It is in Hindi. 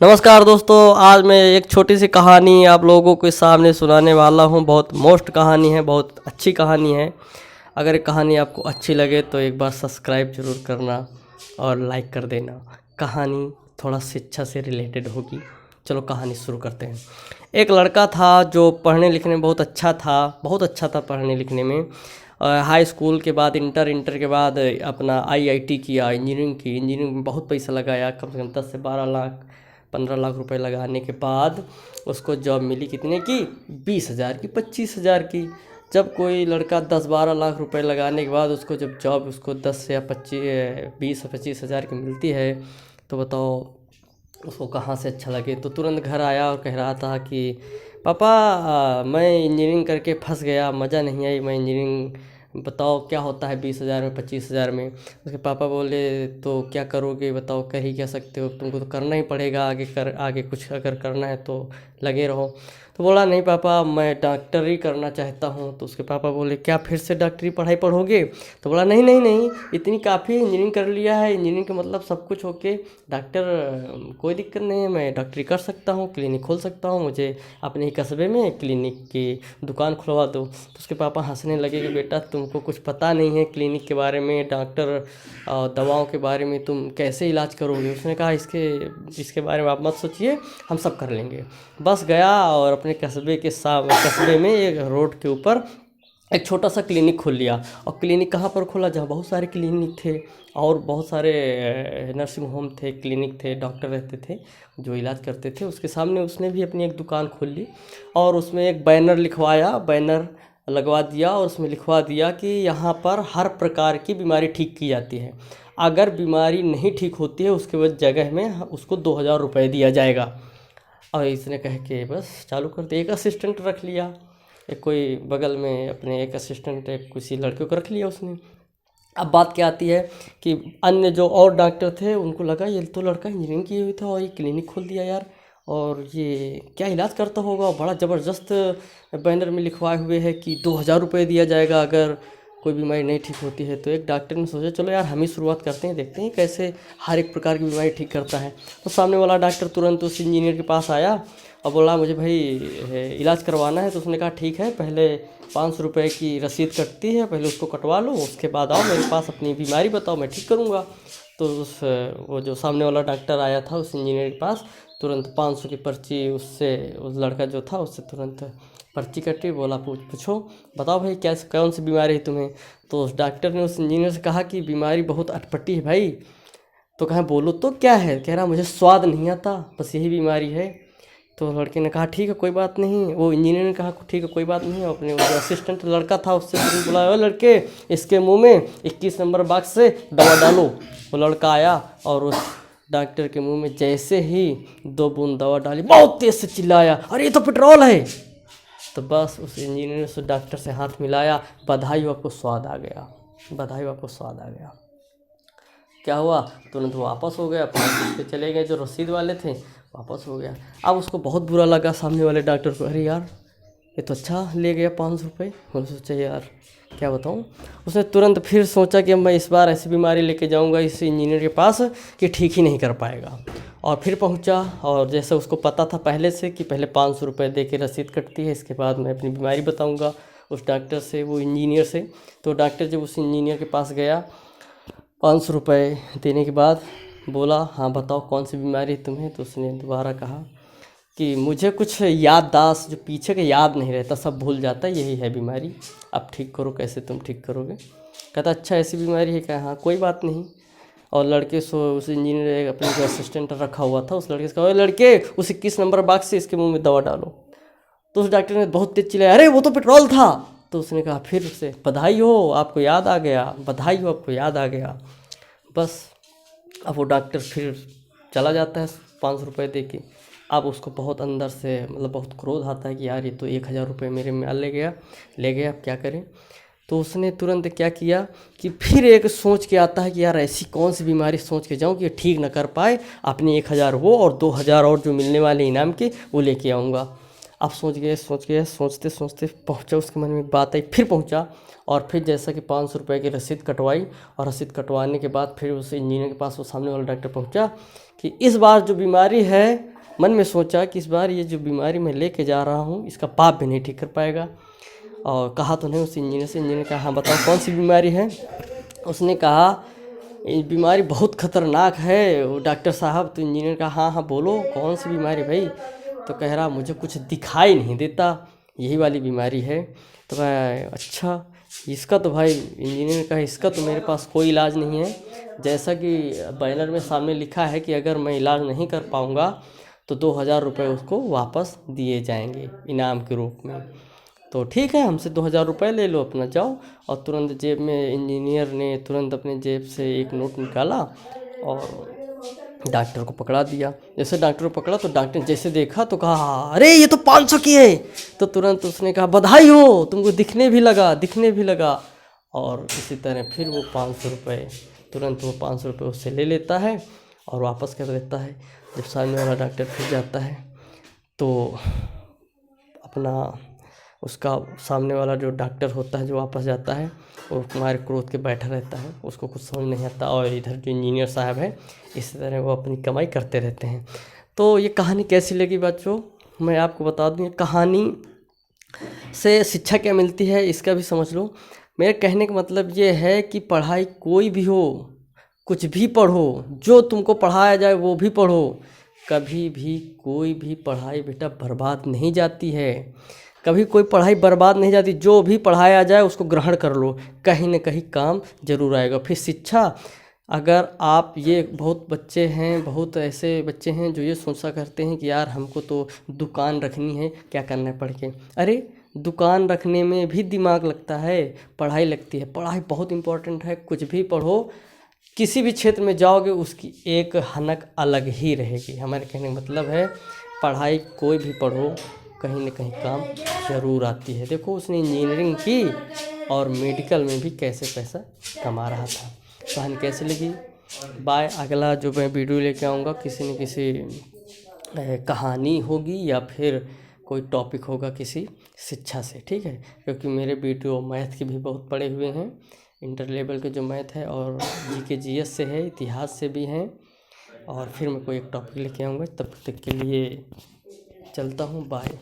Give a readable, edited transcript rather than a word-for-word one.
नमस्कार दोस्तों, आज मैं एक छोटी सी कहानी आप लोगों के सामने सुनाने वाला हूँ। बहुत मोस्ट कहानी है, बहुत अच्छी कहानी है। अगर ये कहानी आपको अच्छी लगे तो एक बार सब्सक्राइब ज़रूर करना और लाइक कर देना। कहानी थोड़ा शिक्षा से रिलेटेड होगी। चलो कहानी शुरू करते हैं। एक लड़का था जो पढ़ने लिखने में बहुत अच्छा था, बहुत अच्छा था पढ़ने लिखने में। हाई स्कूल के बाद इंटर के बाद अपना आईआईटी किया, इंजीनियरिंग में बहुत पैसा लगाया, कम से कम 10 से 12 लाख 15 लाख रुपए लगाने के बाद उसको जॉब मिली। कितने की? 20,000 की, 25,000 की। जब कोई लड़का 10-12 लाख रुपए लगाने के बाद उसको जब जॉब उसको 10 या 20 या 25,000 की मिलती है तो बताओ उसको कहाँ से अच्छा लगे। तो तुरंत घर आया और कह रहा था कि पापा मैं इंजीनियरिंग करके फंस गया, मज़ा नहीं आई। मैं इंजीनियरिंग बताओ क्या होता है 20,000 में, 25,000 में। उसके पापा बोले तो क्या करोगे बताओ, कर ही क्या सकते हो, तुमको तो करना ही पड़ेगा। आगे कुछ अगर करना है तो लगे रहो। तो बोला नहीं पापा मैं डॉक्टरी करना चाहता हूँ। तो उसके पापा बोले क्या फिर से डॉक्टरी पढ़ाई पढ़ोगे? तो बोला नहीं नहीं नहीं, इतनी काफ़ी इंजीनियरिंग कर लिया है, इंजीनियरिंग का मतलब सब कुछ होके डॉक्टर कोई दिक्कत नहीं है, मैं डॉक्टरी कर सकता हूँ, क्लिनिक खोल सकता हूँ, मुझे अपने ही कस्बे में क्लिनिक की दुकान खुलवा दो। तो उसके पापा हंसने लगे कि बेटा तुमको कुछ पता नहीं है क्लिनिक के बारे में, डॉक्टर दवाओं के बारे में, तुम कैसे इलाज करोगे। उसने कहा इसके बारे में आप मत सोचिए, हम सब कर लेंगे। बस गया और अपने कस्बे में एक रोड के ऊपर एक छोटा सा क्लिनिक खोल लिया। और क्लिनिक कहाँ पर खोला? जहाँ बहुत सारे क्लिनिक थे और बहुत सारे नर्सिंग होम थे, क्लिनिक थे, डॉक्टर रहते थे जो इलाज करते थे। उसके सामने उसने भी अपनी एक दुकान खोल ली और उसमें एक बैनर लगवा दिया और उसमें लिखवा दिया कि यहाँ पर हर प्रकार की बीमारी ठीक की जाती है। अगर बीमारी नहीं ठीक होती है उसके बाद जगह में उसको 2,000 रुपये दिया जाएगा। और इसने कह के बस चालू कर दिया। एक असिस्टेंट रख लिया, एक कोई बगल में अपने एक असिस्टेंट एक किसी लड़के को रख लिया उसने। अब बात क्या आती है कि अन्य जो और डॉक्टर थे उनको लगा ये तो लड़का इंजीनियरिंग किए हुए था और ये क्लिनिक खोल दिया यार, और ये क्या इलाज करता होगा। बड़ा ज़बरदस्त बैनर में लिखवाए हुए है कि 2,000 रुपये दिया जाएगा अगर कोई बीमारी नहीं ठीक होती है। तो एक डॉक्टर ने सोचा चलो यार हम ही शुरुआत करते हैं, देखते हैं कैसे हर एक प्रकार की बीमारी ठीक करता है। तो सामने वाला डॉक्टर तुरंत उस इंजीनियर के पास आया और बोला मुझे भाई इलाज करवाना है। तो उसने कहा ठीक है, पहले 500 रुपये की रसीद कटती है, पहले उसको कटवा लो, उसके बाद आओ मेरे पास अपनी बीमारी बताओ, मैं ठीक करूँगा। तो वो जो सामने वाला डॉक्टर आया था उस इंजीनियर के पास, तुरंत 500 की पर्ची उससे, उस लड़का जो था उससे तुरंत पर्ची कटी। बोला पूछो बताओ भाई क्या कौन सी बीमारी है तुम्हें। तो उस डॉक्टर ने उस इंजीनियर से कहा कि बीमारी बहुत अटपटी है भाई। तो कहा बोलो तो क्या है? कह रहा मुझे स्वाद नहीं आता, बस यही बीमारी है। तो लड़के ने कहा ठीक है कोई बात नहीं। वो इंजीनियर ने कहा ठीक है कोई बात नहीं। अपने वो असिस्टेंट लड़का था उससे तुरंत बुलाया, लड़के इसके मुंह में 21 नंबर बॉक्स से दवा डालो। वो लड़का आया और उस डॉक्टर के मुंह में जैसे ही 2 बूंद दवा डाली, बहुत तेज से चिल्लाया अरे ये तो पेट्रोल है। तो बस उस इंजीनियर ने उस डॉक्टर से हाथ मिलाया, बधाई हो आपको स्वाद आ गया, बधाई हो आपको स्वाद आ गया। क्या हुआ? तुरंत वो वापस हो गया, अपने पे चले गए, जो रसीद वाले थे वापस हो गया। अब उसको बहुत बुरा लगा सामने वाले डॉक्टर को, अरे यार ये तो अच्छा ले गया 500 रुपये। मैंने सोचा यार क्या बताऊँ। उसने तुरंत फिर सोचा कि अब मैं इस बार ऐसी बीमारी लेके जाऊंगा इस इंजीनियर के पास कि ठीक ही नहीं कर पाएगा। और फिर पहुंचा और जैसे उसको पता था पहले से कि पहले 500 रुपये दे के रसीद कटती है, इसके बाद मैं अपनी बीमारी बताऊँगा उस डॉक्टर से, वो इंजीनियर से। तो डॉक्टर जब उस इंजीनियर के पास गया 500 रुपये देने के बाद बोला हाँ बताओ कौन सी बीमारी है तुम्हें। तो उसने दोबारा कहा कि मुझे कुछ याददाश्त जो पीछे का याद नहीं रहता, सब भूल जाता है, यही है बीमारी, अब ठीक करो, कैसे तुम ठीक करोगे। कहता अच्छा ऐसी बीमारी है क्या? हाँ कोई बात नहीं। और लड़के उस इंजीनियर अपने जो असिस्टेंट रखा हुआ था उस लड़के से कहा लड़के उस 21 नंबर बॉक्स से इसके मुंह में दवा डालो। तो उस डॉक्टर ने बहुत तेज चिल्लाया अरे वो तो पेट्रोल था। तो उसने कहा फिर से बधाई हो आपको याद आ गया, बधाई हो आपको याद आ गया। बस अब वो डॉक्टर फिर चला जाता है 500 रुपये दे के। अब उसको बहुत अंदर से मतलब बहुत क्रोध आता है कि यार ये तो 1,000 रुपये मेरे में ले गया, अब क्या करें। तो उसने तुरंत क्या किया कि फिर एक सोच के आता है कि यार ऐसी कौन सी बीमारी सोच के जाऊं कि ये ठीक ना कर पाए, अपने 1,000 वो और 2,000 और जो मिलने वाले इनाम के वो लेके आऊँगा। अब सोचते सोचते पहुंचा, उसके मन में एक बात आई, फिर पहुंचा और फिर जैसा कि 500 रुपये की रसीद कटवाई और रसीद कटवाने के बाद फिर उस इंजीनियर के पास वो सामने वाला डॉक्टर पहुंचा कि इस बार जो बीमारी है मन में सोचा कि इस बार ये जो बीमारी मैं लेके जा रहा हूँ इसका बाप भी नहीं ठीक कर पाएगा। और कहा तो नहीं उस इंजीनियर से, इंजीनियर कहा हाँ बताओ कौन सी बीमारी है। उसने कहा ये बीमारी बहुत ख़तरनाक है वो डॉक्टर साहब। तो इंजीनियर कहा हाँ हाँ बोलो कौन सी बीमारी भाई। तो कह रहा मुझे कुछ दिखाई नहीं देता, यही वाली बीमारी है। तो मैं अच्छा इसका तो भाई, इंजीनियर कहा इसका तो मेरे पास कोई इलाज नहीं है, जैसा कि बैनर में सामने लिखा है कि अगर मैं इलाज नहीं कर पाऊँगा तो 2000 रुपये उसको वापस दिए जाएंगे इनाम के रूप में। तो ठीक है हमसे 2000 रुपये ले लो अपना जाओ। और तुरंत जेब में इंजीनियर ने तुरंत अपने जेब से एक नोट निकाला और डॉक्टर को पकड़ा दिया। जैसे डॉक्टर को पकड़ा तो डॉक्टर जैसे देखा तो कहा अरे ये तो 500 की है। तो तुरंत उसने कहा बधाई हो तुमको दिखने भी लगा। और इसी तरह फिर वो 500 रुपये तुरंत वो 500 रुपये उससे ले लेता है और वापस कर देता है। जब सामने वाला डॉक्टर फिर जाता है तो अपना उसका सामने वाला जो डॉक्टर होता है जो वापस जाता है वो कुमार क्रोध के बैठा रहता है, उसको कुछ समझ नहीं आता। और इधर जो इंजीनियर साहब है इसी तरह वो अपनी कमाई करते रहते हैं। तो ये कहानी कैसी लगी बच्चों, मैं आपको बता दूँ, ये कहानी से शिक्षा क्या मिलती है इसका भी समझ लो। मेरे कहने का मतलब ये है कि पढ़ाई कोई भी हो, कुछ भी पढ़ो, जो तुमको पढ़ाया जाए वो भी पढ़ो। कभी भी कोई भी पढ़ाई बेटा बर्बाद नहीं जाती है, कभी कोई पढ़ाई बर्बाद नहीं जाती। जो भी पढ़ाया जाए उसको ग्रहण कर लो, कहीं ना कहीं काम जरूर आएगा। फिर शिक्षा, अगर आप ये बहुत बच्चे हैं, बहुत ऐसे बच्चे हैं जो ये सोचा करते हैं कि यार हमको तो दुकान रखनी है, क्या करना है पढ़ के। अरे दुकान रखने में भी दिमाग लगता है, पढ़ाई लगती है। पढ़ाई बहुत इम्पोर्टेंट है, कुछ भी पढ़ो, किसी भी क्षेत्र में जाओगे उसकी एक हनक अलग ही रहेगी। हमारे कहने का मतलब है पढ़ाई कोई भी पढ़ो कहीं ना कहीं काम ज़रूर आती है। देखो उसने इंजीनियरिंग की और मेडिकल में भी कैसे पैसा कमा रहा था। कहानी कैसी लगी बाय। अगला जो मैं वीडियो लेके आऊँगा किसी न किसी कहानी होगी या फिर कोई टॉपिक होगा किसी शिक्षा से, ठीक है। क्योंकि मेरे वीडियो मैथ के भी बहुत पड़े हुए हैं, इंटर लेवल के जो मैथ है और जीके जीएस से है, इतिहास से भी हैं। और फिर मैं कोई एक टॉपिक लेके आऊँगा, तब तक के लिए चलता हूँ, बाय।